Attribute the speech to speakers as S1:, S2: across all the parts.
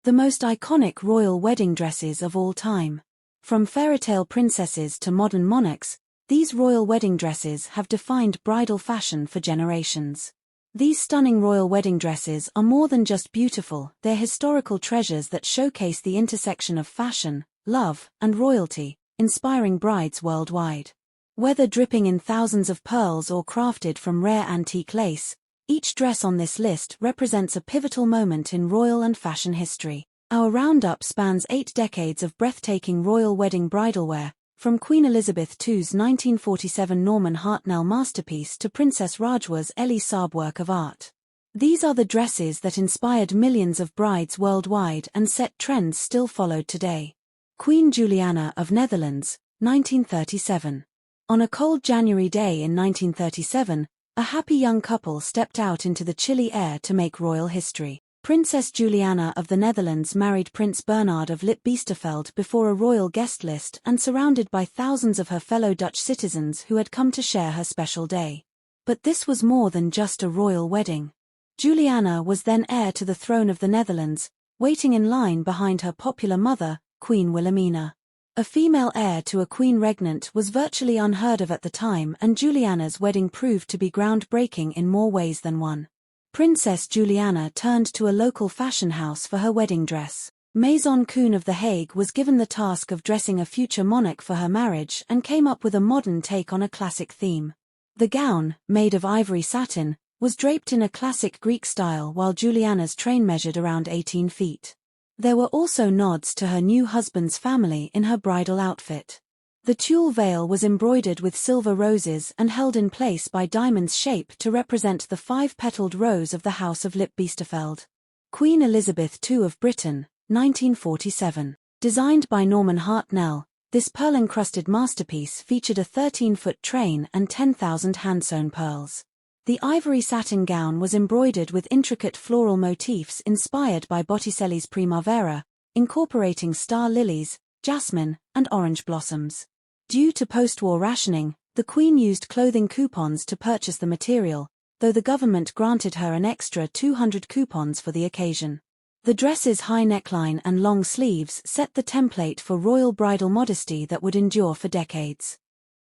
S1: The most iconic royal wedding dresses of all time. From fairytale princesses to modern monarchs, these royal wedding dresses have defined bridal fashion for generations. These stunning royal wedding dresses are more than just beautiful, they're historical treasures that showcase the intersection of fashion, love, and royalty, inspiring brides worldwide. Whether dripping in thousands of pearls or crafted from rare antique lace, each dress on this list represents a pivotal moment in royal and fashion history. Our roundup spans 8 decades of breathtaking royal wedding bridalwear, from Queen Elizabeth II's 1947 Norman Hartnell masterpiece to Princess Rajwa's Elie Saab work of art. These are the dresses that inspired millions of brides worldwide and set trends still followed today. Queen Juliana of Netherlands, 1937. On a cold January day in 1937, a happy young couple stepped out into the chilly air to make royal history. Princess Juliana of the Netherlands married Prince Bernard of Lippe-Biesterfeld before a royal guest list and surrounded by thousands of her fellow Dutch citizens who had come to share her special day. But this was more than just a royal wedding. Juliana was then heir to the throne of the Netherlands, waiting in line behind her popular mother, Queen Wilhelmina. A female heir to a queen regnant was virtually unheard of at the time, and Juliana's wedding proved to be groundbreaking in more ways than one. Princess Juliana turned to a local fashion house for her wedding dress. Maison Kuhn of The Hague was given the task of dressing a future monarch for her marriage and came up with a modern take on a classic theme. The gown, made of ivory satin, was draped in a classic Greek style while Juliana's train measured around 18 feet. There were also nods to her new husband's family in her bridal outfit. The tulle veil was embroidered with silver roses and held in place by diamonds shaped to represent the 5-petaled rose of the House of Lippe-Biesterfeld. Queen Elizabeth II of Britain, 1947. Designed by Norman Hartnell, this pearl-encrusted masterpiece featured a 13-foot train and 10,000 hand-sewn pearls. The ivory satin gown was embroidered with intricate floral motifs inspired by Botticelli's Primavera, incorporating star lilies, jasmine, and orange blossoms. Due to post-war rationing, the Queen used clothing coupons to purchase the material, though the government granted her an extra 200 coupons for the occasion. The dress's high neckline and long sleeves set the template for royal bridal modesty that would endure for decades.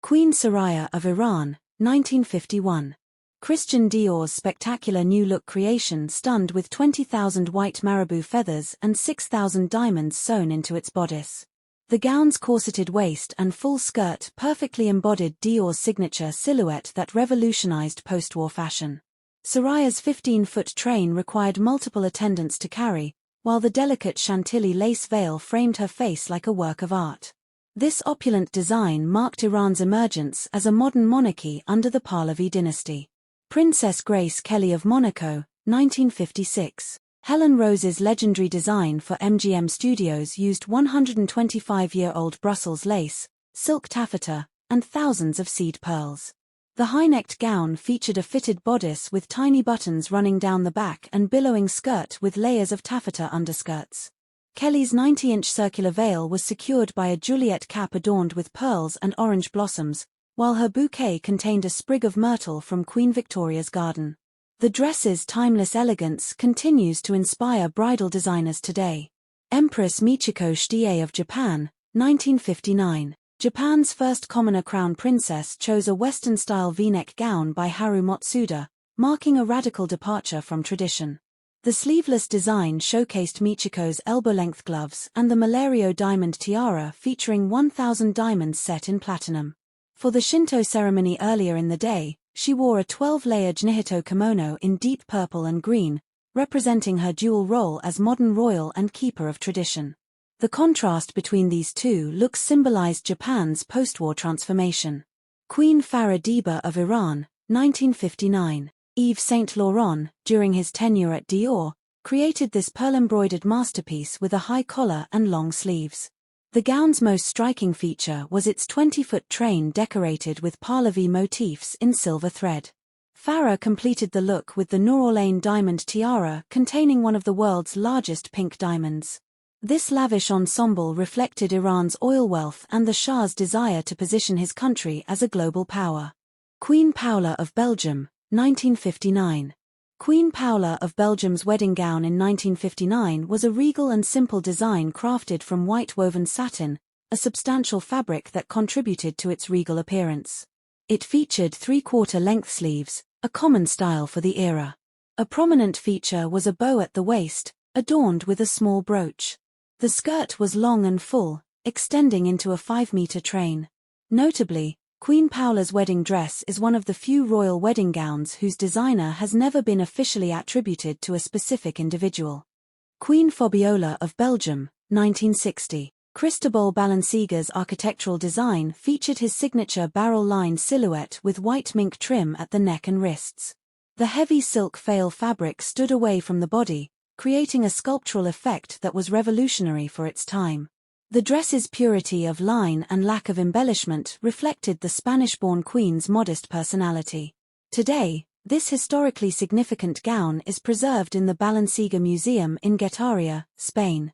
S1: Queen Soraya of Iran, 1951. Christian Dior's spectacular new-look creation stunned with 20,000 white marabou feathers and 6,000 diamonds sewn into its bodice. The gown's corseted waist and full skirt perfectly embodied Dior's signature silhouette that revolutionized post-war fashion. Soraya's 15-foot train required multiple attendants to carry, while the delicate chantilly lace veil framed her face like a work of art. This opulent design marked Iran's emergence as a modern monarchy under the Pahlavi dynasty. Princess Grace Kelly of Monaco, 1956. Helen Rose's legendary design for MGM Studios used 125-year-old Brussels lace, silk taffeta, and thousands of seed pearls. The high-necked gown featured a fitted bodice with tiny buttons running down the back and billowing skirt with layers of taffeta underskirts. Kelly's 90-inch circular veil was secured by a Juliet cap adorned with pearls and orange blossoms, while her bouquet contained a sprig of myrtle from Queen Victoria's garden. The dress's timeless elegance continues to inspire bridal designers today. Empress Michiko Shitei of Japan, 1959. Japan's first commoner crown princess chose a Western-style V-neck gown by Haru Matsuda, marking a radical departure from tradition. The sleeveless design showcased Michiko's elbow-length gloves and the Malario diamond tiara featuring 1,000 diamonds set in platinum. For the Shinto ceremony earlier in the day, she wore a 12-layer Jnihito kimono in deep purple and green, representing her dual role as modern royal and keeper of tradition. The contrast between these two looks symbolized Japan's post-war transformation. Queen Farah Diba of Iran, 1959. Yves Saint Laurent, during his tenure at Dior, created this pearl-embroidered masterpiece with a high collar and long sleeves. The gown's most striking feature was its 20-foot train decorated with Pahlavi motifs in silver thread. Farah completed the look with the Nur Al-Ain diamond tiara containing one of the world's largest pink diamonds. This lavish ensemble reflected Iran's oil wealth and the Shah's desire to position his country as a global power. Queen Paola of Belgium, 1959. Queen Paula of Belgium's wedding gown in 1959 was a regal and simple design crafted from white woven satin, a substantial fabric that contributed to its regal appearance. It featured three-quarter-length sleeves, a common style for the era. A prominent feature was a bow at the waist, adorned with a small brooch. The skirt was long and full, extending into a 5-meter train. Notably, Queen Paula's wedding dress is one of the few royal wedding gowns whose designer has never been officially attributed to a specific individual. Queen Fabiola of Belgium, 1960. Cristobal Balenciaga's architectural design featured his signature barrel-lined silhouette with white mink trim at the neck and wrists. The heavy silk faille fabric stood away from the body, creating a sculptural effect that was revolutionary for its time. The dress's purity of line and lack of embellishment reflected the Spanish-born queen's modest personality. Today, this historically significant gown is preserved in the Balenciaga Museum in Getaria, Spain.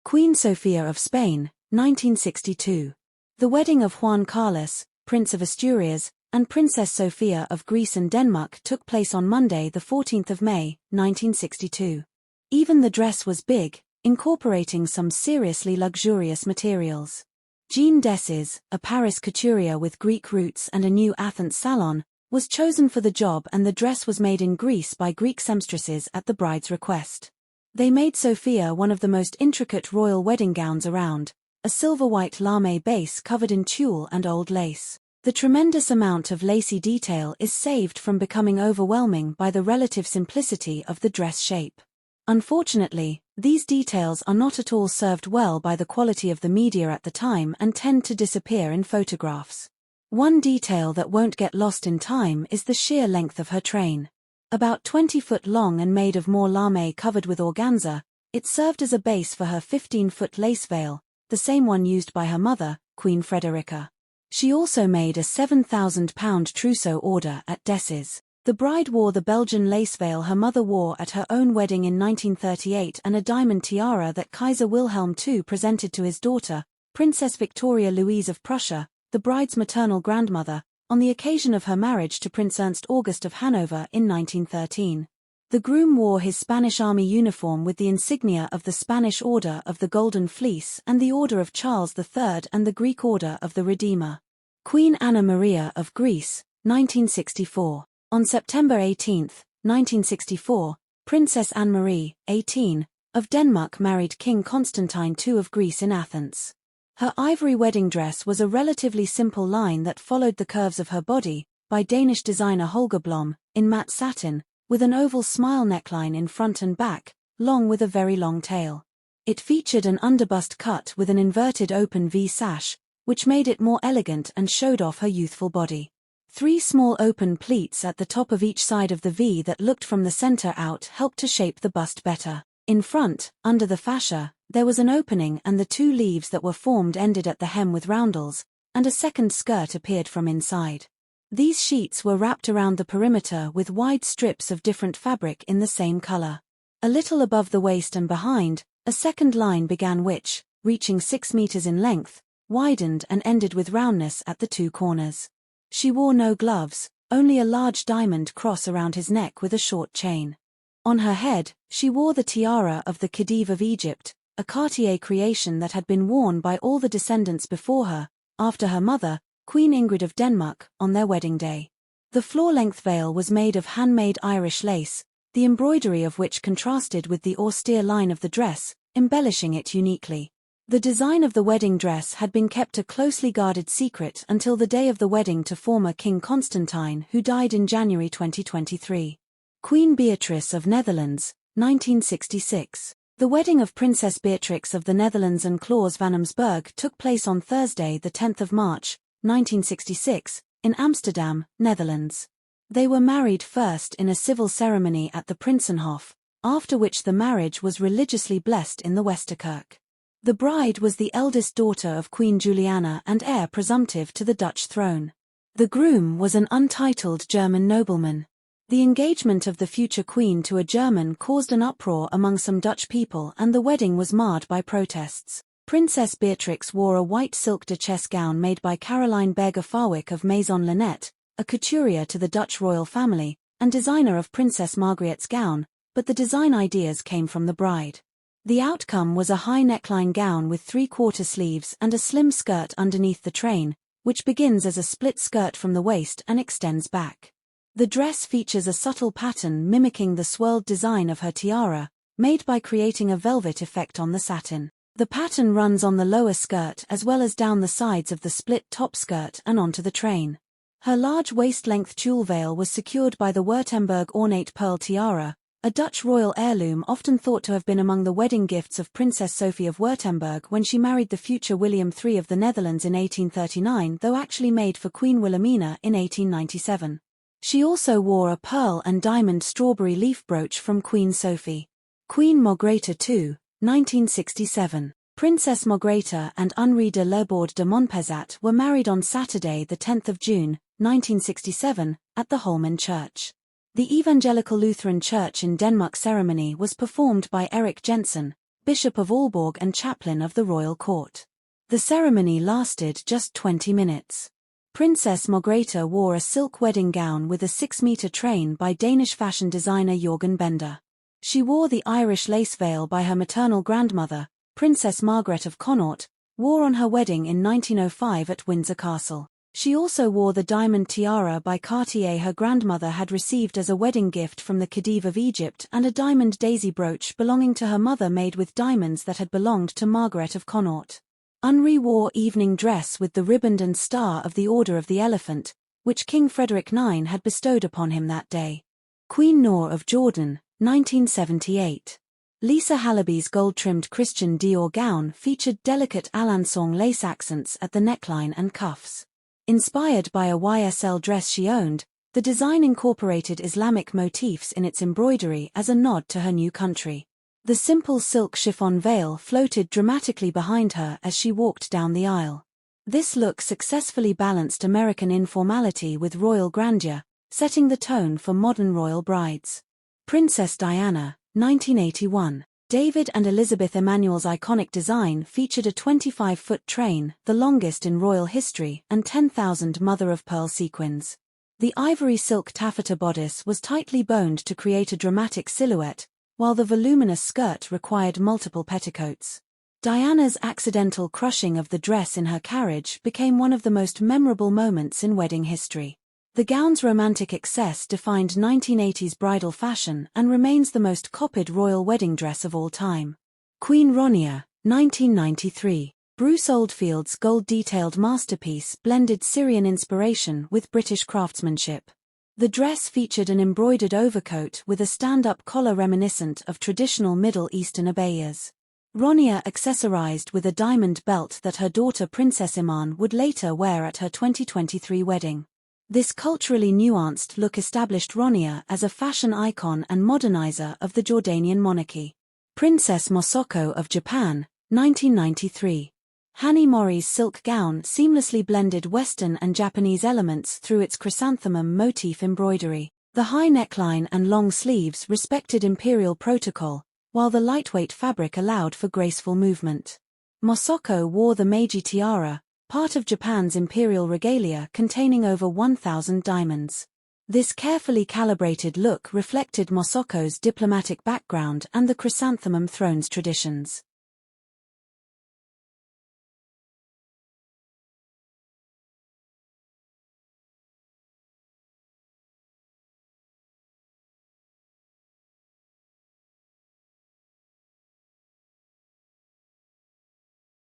S1: Queen Sofia of Spain, 1962. The wedding of Juan Carlos, Prince of Asturias, and Princess Sofia of Greece and Denmark took place on Monday, the 14th of May, 1962. Even the dress was big, incorporating some seriously luxurious materials. Jean Desses, a Paris couturier with Greek roots and a new Athens salon, was chosen for the job, and the dress was made in Greece by Greek seamstresses at the bride's request. They made Sofia one of the most intricate royal wedding gowns around, a silver-white lame base covered in tulle and old lace. The tremendous amount of lacy detail is saved from becoming overwhelming by the relative simplicity of the dress shape. Unfortunately, these details are not at all served well by the quality of the media at the time and tend to disappear in photographs. One detail that won't get lost in time is the sheer length of her train. About 20 foot long and made of more lame covered with organza, it served as a base for her 15-foot lace veil, the same one used by her mother, Queen Frederica. She also made a £7,000 trousseau order at Desses. The bride wore the Belgian lace veil her mother wore at her own wedding in 1938 and a diamond tiara that Kaiser Wilhelm II presented to his daughter, Princess Victoria Louise of Prussia, the bride's maternal grandmother, on the occasion of her marriage to Prince Ernst August of Hanover in 1913. The groom wore his Spanish Army uniform with the insignia of the Spanish Order of the Golden Fleece and the Order of Charles III and the Greek Order of the Redeemer. Queen Anna Maria of Greece, 1964. On September 18, 1964, Princess Anne-Marie, 18, of Denmark married King Constantine II of Greece in Athens. Her ivory wedding dress was a relatively simple line that followed the curves of her body, by Danish designer Holger Blom, in matte satin, with an oval smile neckline in front and back, long with a very long tail. It featured an underbust cut with an inverted open V sash, which made it more elegant and showed off her youthful body. 3 small open pleats at the top of each side of the V that looked from the center out helped to shape the bust better. In front, under the fascia, there was an opening and the 2 leaves that were formed ended at the hem with roundels, and a second skirt appeared from inside. These sheets were wrapped around the perimeter with wide strips of different fabric in the same color. A little above the waist and behind, a second line began which, reaching 6 meters in length, widened and ended with roundness at the 2 corners. She wore no gloves, only a large diamond cross around his neck with a short chain. On her head, she wore the tiara of the Khedive of Egypt, a Cartier creation that had been worn by all the descendants before her, after her mother, Queen Ingrid of Denmark, on their wedding day. The floor-length veil was made of handmade Irish lace, the embroidery of which contrasted with the austere line of the dress, embellishing it uniquely. The design of the wedding dress had been kept a closely guarded secret until the day of the wedding to former King Constantine, who died in January 2023. Queen Beatrice of Netherlands, 1966. The wedding of Princess Beatrix of the Netherlands and Claus van Amsberg took place on Thursday, the 10th of March, 1966, in Amsterdam, Netherlands. They were married first in a civil ceremony at the Prinsenhof, after which the marriage was religiously blessed in the Westerkerk. The bride was the eldest daughter of Queen Juliana and heir presumptive to the Dutch throne. The groom was an untitled German nobleman. The engagement of the future queen to a German caused an uproar among some Dutch people and the wedding was marred by protests. Princess Beatrix wore a white silk duchesse gown made by Caroline Berger-Farwick of Maison Linnet, a couturier to the Dutch royal family, and designer of Princess Margret's gown, but the design ideas came from the bride. The outcome was a high neckline gown with 3/4 sleeves and a slim skirt underneath the train, which begins as a split skirt from the waist and extends back. The dress features a subtle pattern mimicking the swirled design of her tiara, made by creating a velvet effect on the satin. The pattern runs on the lower skirt as well as down the sides of the split top skirt and onto the train. Her large waist-length tulle veil was secured by the Württemberg ornate pearl tiara, a Dutch royal heirloom often thought to have been among the wedding gifts of Princess Sophie of Württemberg when she married the future William III of the Netherlands in 1839, though actually made for Queen Wilhelmina in 1897. She also wore a pearl and diamond strawberry leaf brooch from Queen Sophie. Queen Margrethe II, 1967. Princess Margrethe and Henri de Leobord de Montpezat were married on Saturday, the 10th of June, 1967, at the Holmen Church. The Evangelical Lutheran Church in Denmark ceremony was performed by Erik Jensen, Bishop of Aalborg and chaplain of the royal court. The ceremony lasted just 20 minutes. Princess Margrethe wore a silk wedding gown with a 6-meter train by Danish fashion designer Jørgen Bender. She wore the Irish lace veil by her maternal grandmother, Princess Margaret of Connaught, wore on her wedding in 1905 at Windsor Castle. She also wore the diamond tiara by Cartier her grandmother had received as a wedding gift from the Khedive of Egypt, and a diamond daisy brooch belonging to her mother made with diamonds that had belonged to Margaret of Connaught. Henri wore evening dress with the riband and star of the Order of the Elephant, which King Frederick IX had bestowed upon him that day. Queen Noor of Jordan, 1978. Lisa Halaby's gold-trimmed Christian Dior gown featured delicate Alençon lace accents at the neckline and cuffs. Inspired by a YSL dress she owned, the design incorporated Islamic motifs in its embroidery as a nod to her new country. The simple silk chiffon veil floated dramatically behind her as she walked down the aisle. This look successfully balanced American informality with royal grandeur, setting the tone for modern royal brides. Princess Diana, 1981. David and Elizabeth Emanuel's iconic design featured a 25-foot train, the longest in royal history, and 10,000 mother-of-pearl sequins. The ivory silk taffeta bodice was tightly boned to create a dramatic silhouette, while the voluminous skirt required multiple petticoats. Diana's accidental crushing of the dress in her carriage became one of the most memorable moments in wedding history. The gown's romantic excess defined 1980s bridal fashion and remains the most copied royal wedding dress of all time. Queen Rania, 1993. Bruce Oldfield's gold-detailed masterpiece blended Syrian inspiration with British craftsmanship. The dress featured an embroidered overcoat with a stand-up collar reminiscent of traditional Middle Eastern abayas. Rania accessorized with a diamond belt that her daughter Princess Iman would later wear at her 2023 wedding. This culturally nuanced look established Rania as a fashion icon and modernizer of the Jordanian monarchy. Princess Mosoko of Japan, 1993. Hanni Mori's silk gown seamlessly blended Western and Japanese elements through its chrysanthemum motif embroidery. The high neckline and long sleeves respected imperial protocol, while the lightweight fabric allowed for graceful movement. Mosoko wore the Meiji tiara, part of Japan's imperial regalia containing over 1,000 diamonds. This carefully calibrated look reflected Mosoko's diplomatic background and the chrysanthemum throne's traditions.